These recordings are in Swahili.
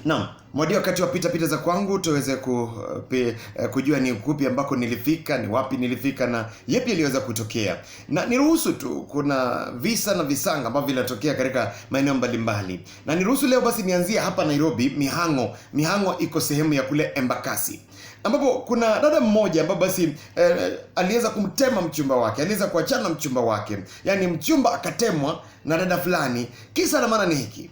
Naam, mwadi wakati wa pita za kwangu tuweze kujua ni kupi ambako nilifika, ni wapi nilifika na yepi yaliweza kutokea. Na niruhusu tu, kuna visa na visanga ambavyo vinatokea katika maeneo mbalimbali. Na niruhusu leo basi nianzie hapa Nairobi, Mihango. Mihango iko sehemu ya kule Embakasi, ambapo kuna dada mmoja ambapo basi aliweza kumtema mchumba wake, aliweza kuachana mchumba wake. Yaani mchumba akatemwa na dada fulani. Kisa na maana ni hiki: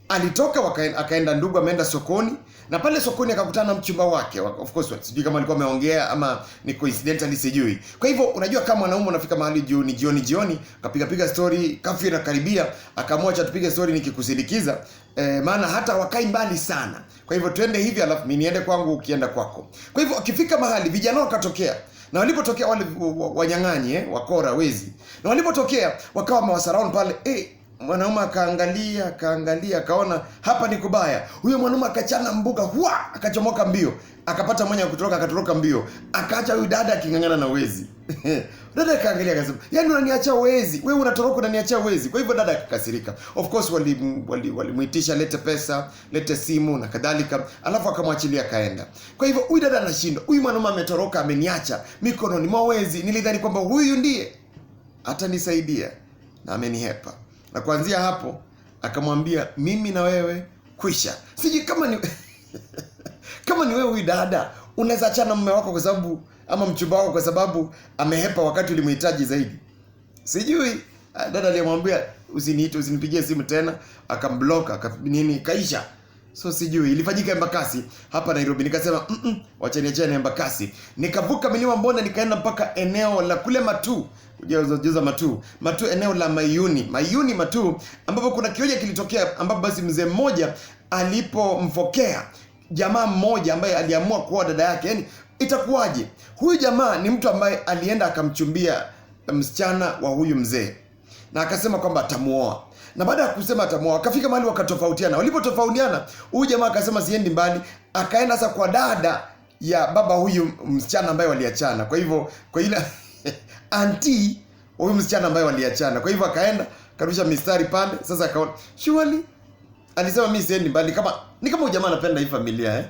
alitoka akaenda, ndugu ameenda sokoni, na pale sokoni akakutana na mchumba wake. Of course sijui kama alikuwa ameongea ama ni coincidentally, sijui. Kwa hivyo unajua kama wanaume unafika mahali jioni kapiga story, kafi inakaribia, akamwacha tupige story nikikusindikiza, maana hata wakai mbali sana. Kwa hivyo twende hivi, alafu mimi niende kwangu ukienda kwako. Kwa hivyo akifika mahali vijana wakatokea, na walipotokea wale wanyang'anyi wakora wezi, na walipotokea wakawa mawasarauni pale. Mwanaume akaangalia akaona hapa ni kubaya. Huyo mwanaume akachana mbuga, akachomoka mbio, akapata mwenye kutoroka, akatoroka mbio, akaacha huyu dada akingangana na wezi. Dada akaangalia akasema, "Yaani unaniacha wezi? Wewe unatoroka unaniacha wezi?" Kwa hivyo dada akakasirika. Of course walimuitisha lete pesa, lete simu na kadhalika, alafu akamwachilia kaenda. Kwa hivyo huyu dada anashindwa, huyu mwanaume ametoroka, ameniacha mikononi mwa wezi. Nilidhani kwamba huyu ndiye atanisaidia na amenihepa. Na kuanzia hapo akamwambia, mimi na wewe kwisha. Siji kama ni kama ni wewe huyu dada, unaweza achana mume wako kwa sababu, ama mchumba wako kwa sababu amehepa wakati ulimhitaji zaidi. Sijui dada alimwambia usiniite, usinipigie simu tena, akamblock, kaisha. So sijui ilifanyika Embakasi hapa Nairobi. Nikasema wacha niachane Embakasi. Nikavuka milima Mbonda nikaenda mpaka eneo la kule Matu. Ujaza Matu eneo la Mayuni Matu, ambapo kuna kioja kilitokea, ambapo basi mzee mmoja alipomfokea jamaa mmoja ambaye aliamua kuoa dada yake. Yaani itakuwaje? Huyu jamaa ni mtu ambaye alienda akamchumbia msichana wa huyu mzee, na akasema kwamba atamuoa. Na baada ya kusema atamuoa, akafika mahali wakatofautiana. Walipotofautiana, huyu jamaa akasema siendi mbali, akaenda sasa kwa dada ya baba huyu msichana ambaye waliachana. Kwa hivyo kwa ile anti huyu msichana ambaye waliachana. Kwa hivyo akaenda karusha mistari pale. Sasa akaona surely, alisema mimi siendi mbali, kama huyu jamaa anapenda hii familia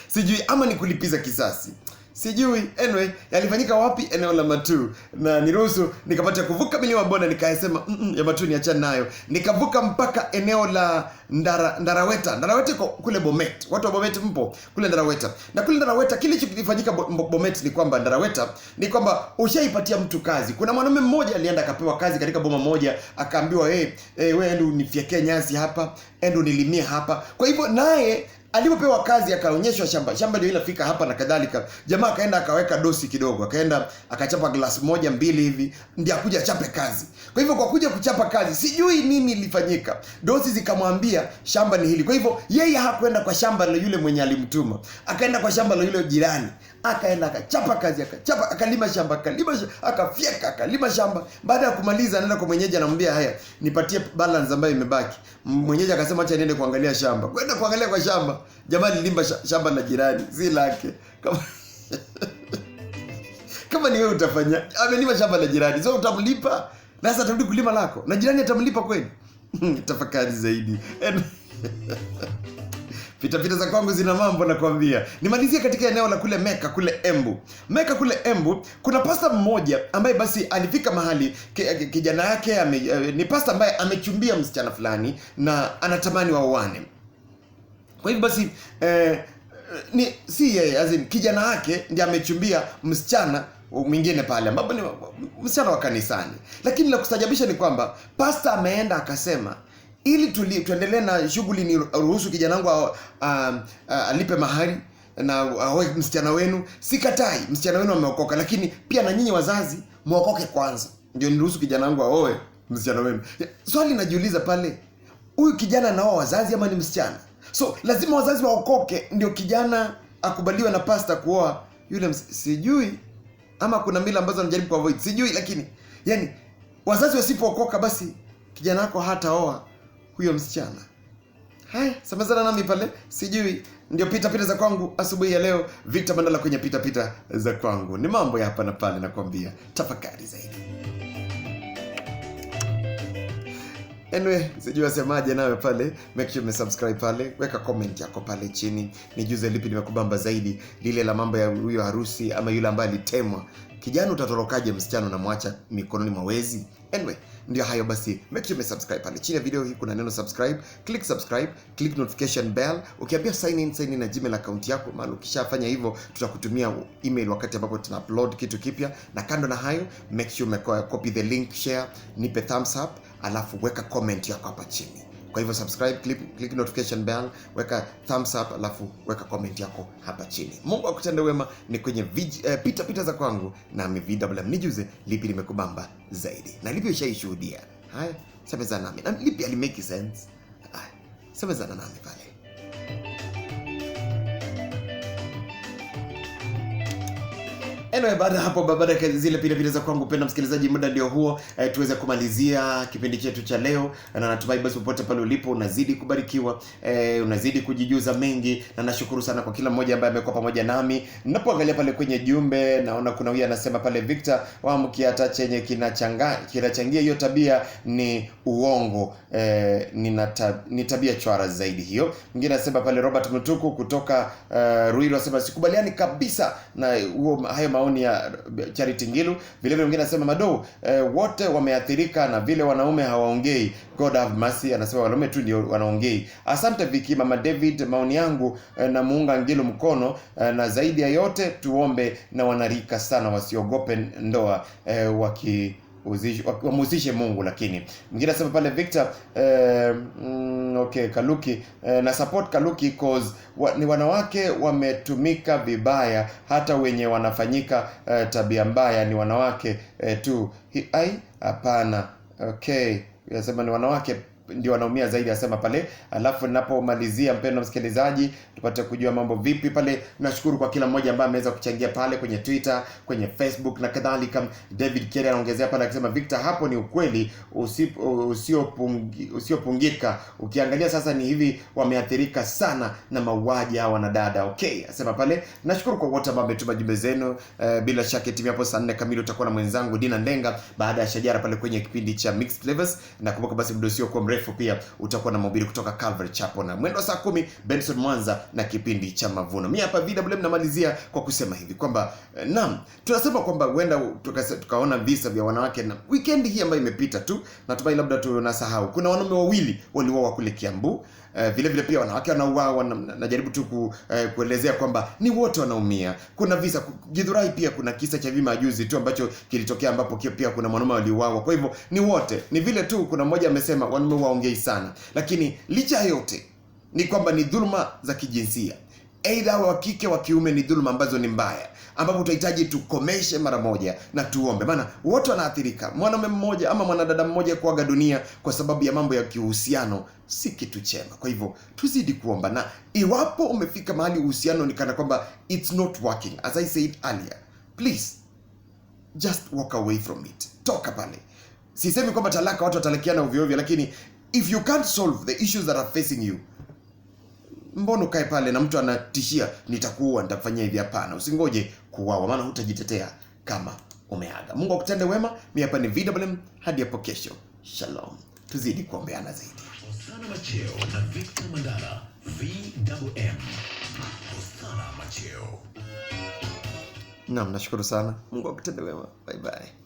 sijui ama ni kulipiza kisasi, sijui. Anyway, yalifanyika wapi? Eneo la Matu. Na niruhusu nikapata kuvuka milima Bonda, nikasema ya Matu niachane nayo. Nikavuka mpaka eneo la Ndaraweta. Ndaraweta iko kule Bomet. Watu wa Bomet mpo kule Ndaraweta. Na kule Ndaraweta kile kilifanyika Bomet ni kwamba Ndaraweta ni kwamba ushaipatia mtu kazi. Kuna mwanamume mmoja alienda akapewa kazi katika boma moja, akaambiwa wewe ndio unifiekee nyasi hapa, ndio nilimie hapa. Kwa hivyo naye alipopewa kazi akaonyeshwa shamba ndio inafika hapa na kadhalika. Jamaa akaenda akaweka dosi kidogo, akaenda akachapa glass moja mbili hivi, ndio akuja chape kazi. Kwa hivyo kwa kuja kuchapa kazi, sijui nini ilifanyika, dosi zikamwambia shamba ni hili. Kwa hivyo yeye hakwenda kwa shamba la yule mwenye alimtuma, akaenda kwa shamba la yule jirani. Akaenda akachapa kazi, akalima shamba, akafyeka, akalima shamba. Baada ya kumaliza anaenda kwa mwenyeji, anamwambia haya, nipatie balance ambayo imebaki. Mwenyeji akasema acha niende kuangalia shamba. Kwenda kuangalia kwa shamba, jamaa lilimba shamba la jirani, si lake. Kama ni wewe utafanya, amelima shamba la jirani, so utamlipa? Na sasa atarudi kulima lako, na jirani atamlipa kweli? Tafakari zaidi. Pita za kwangu zina mambo nakwambia. Nimalizie katika eneo la kule Meka kule Embu. Kuna pasta mmoja ambaye basi alifika mahali kijana yake ni pasta ambaye amechumbia msichana fulani na anatamani waoane. Kwa hivyo basi si yeye, kijana yake ndiye amechumbia msichana mwingine pale, ambapo ni msichana wa kanisani. Lakini la kustajabisha ni kwamba pasta ameenda akasema, ili tuendelee na shughuli ni ruhusu kijana wangu alipe mahari na aoe msichana wenu. Sikatai, msichana wenu ameokoka, lakini pia na nyinyi wazazi muokoke kwanza, ndio niruhusu kijana wangu aoe msichana wenu. Swali najiuliza pale, huyu kijana anaoa wazazi ama ni msichana? So lazima wazazi waokoke ndio kijana akubaliwe na pasta kuoa yule sijui, ama kuna mila ambazo anajaribu kuavoid, sijui. Lakini yani wazazi wasipookoka, basi kijana wako hataoa huyo msichana. Haya, samazana nami pale, sijui. Ndio pita za kwangu asubuhi ya leo. Victor Mandala kwenye pita za kwangu. Ni mambo ya hapa na pale nakwambia. Tafakari zaidi. Anyway, sijui asemaje nawe pale. Make sure umesubscribe pale, weka comment yako pale chini, nijuze lipi limekubamba zaidi, lile la mambo ya huyo harusi ama yule ambaye alitemwa. Kijana utatorokaje msichana unamwacha mikononi mwa wezi? Anyway, ndio hayo basi. Make sure umesubscribe pale chini ya video hii kuna neno subscribe, click notification bell. Ukiambia sign in na Gmail account yako, maana ukishafanya hivyo tutakutumia email wakati ambapo tuna upload kitu kipya. Na kando na hayo, make sure copy the link, share, nipe thumbs up, alafu weka comment yako hapa chini. Kwa hivyo subscribe, click notification bell, weka thumbs up, alafu weka comment yako hapa chini. Mungu akutende wema. Ni kwenye pita za kwangu na VMM, nijuze lipi limekubamba zaidi na lipi ushaishuhudia. Haya, semezana nami. Na lipi alimake sense? Haya, semezana nami pale. Anyway, baada ya zile pita za kwangu, penda msikilizaji, muda ndio huo, tuweze kumalizia kipindi chetu cha leo, na natumai basi popote pale ulipo unazidi kubarikiwa, unazidi kujijuza mengi, na nashukuru sana kwa kila mmoja ambaye amekuwa pamoja nami. Ninapoangalia pale kwenye jumbe, naona kuna huyu anasema pale, Victor hata chenye kinachangia hiyo tabia ni uongo, ni tabia chwara zaidi hiyo. Mwingine anasema pale, Robert Mutuku kutoka Ruiru anasema sikubaliani kabisa na hayo maoni ya Charity Ngilu. Vile mwingine anasema Mado, wote wameathirika na vile wanaume hawaongei. God have mercy, anasema wanaume tu ndio wanaongei. Asante Viki. Mama David, maoni yangu na muunga Ngilu mkono, na zaidi ya yote tuombe na wanarika sana wasiogope ndoa, wamhusishe Mungu. Lakini mwingine anasema pale Victor, okay, Kaluki, na support Kaluki cause ni wanawake wametumika vibaya, hata wenye wanafanyika tabia mbaya ni wanawake tu. Hapana. Okay, anasema ni wanawake ndio wanaumia zaidi, asema pale. Alafu ninapomalizia, mpendwa msikilizaji, tupate kujua mambo vipi pale. Nashukuru kwa kila mmoja ambaye ameweza kuchangia pale kwenye Twitter, kwenye Facebook na kadhalika. David Kerry anaongezea pale akisema, Victor, hapo ni ukweli usiopungika. Ukiangalia sasa ni hivi wameathirika sana na mauaji ya wanadada. Okay, asema pale. Nashukuru kwa wote ambao wametuma jumbe zenu. Bila shaka timu hapo saa 4 kamili utakuwa na mwenzangu Dina Ndenga baada ya Shajara pale kwenye kipindi cha Mixed Flavors. Na kumbuka basi muda sio kwa mrefu pia utakuwa na mahubiri kutoka Calvary Chapel, na mwendo saa 10 Benson Mwanza na kipindi cha Mavuno. Mimi hapa VMM namalizia kwa kusema hivi kwamba naam, tunasema kwamba huenda tukaona visa vya wanawake, na weekend hii ambayo imepita tu, natumai labda tunasahau kuna wanaume wawili waliuawa kule Kiambu. Vile pia wanawake wanauawa. Najaribu tu kuelezea kwamba ni wote wanaumia. Kuna visa Githurai, pia kuna kisa cha hivi majuzi tu ambacho kilitokea ambapo pia kuna mwanaume waliuawa. Kwa hivyo ni wote, ni vile tu kuna mmoja amesema wanaume waongei sana, lakini licha yote ni kwamba ni dhuluma za kijinsia, aidha wa kike wa kiume, ni dhuluma ambazo ni mbaya, ambapo tunahitaji tukomeshe mara moja na tuombe, maana wote wanaathirika. Mwanaume mmoja ama mwanadada mmoja kuaga dunia kwa sababu ya mambo ya kiuhusiano si kitu chema. Kwa hivyo tuzidi kuomba, na iwapo umefika mahali uhusiano ni kana kwamba it's not working, as I said earlier, please just walk away from it. Toka pale. Sisemi kwamba talaka watu watalakiana ovyo ovyo, lakini if you can't solve the issues that are facing you, mbona ukae pale na mtu anatishia nitakuua, nitakufanyia hivi? Hapana, usingoje kuuawa, maana hutajitetea kama umeaga. Mungu akutende wema. Mimi hapa ni VMM, hadi hapo kesho. Shalom. Tuzidi kuombeana zaidi. Osana Macheo na Victor Mandala, VMM. Osana Macheo. Naam, nashukuru sana. Mungu akutende wema. Bye bye.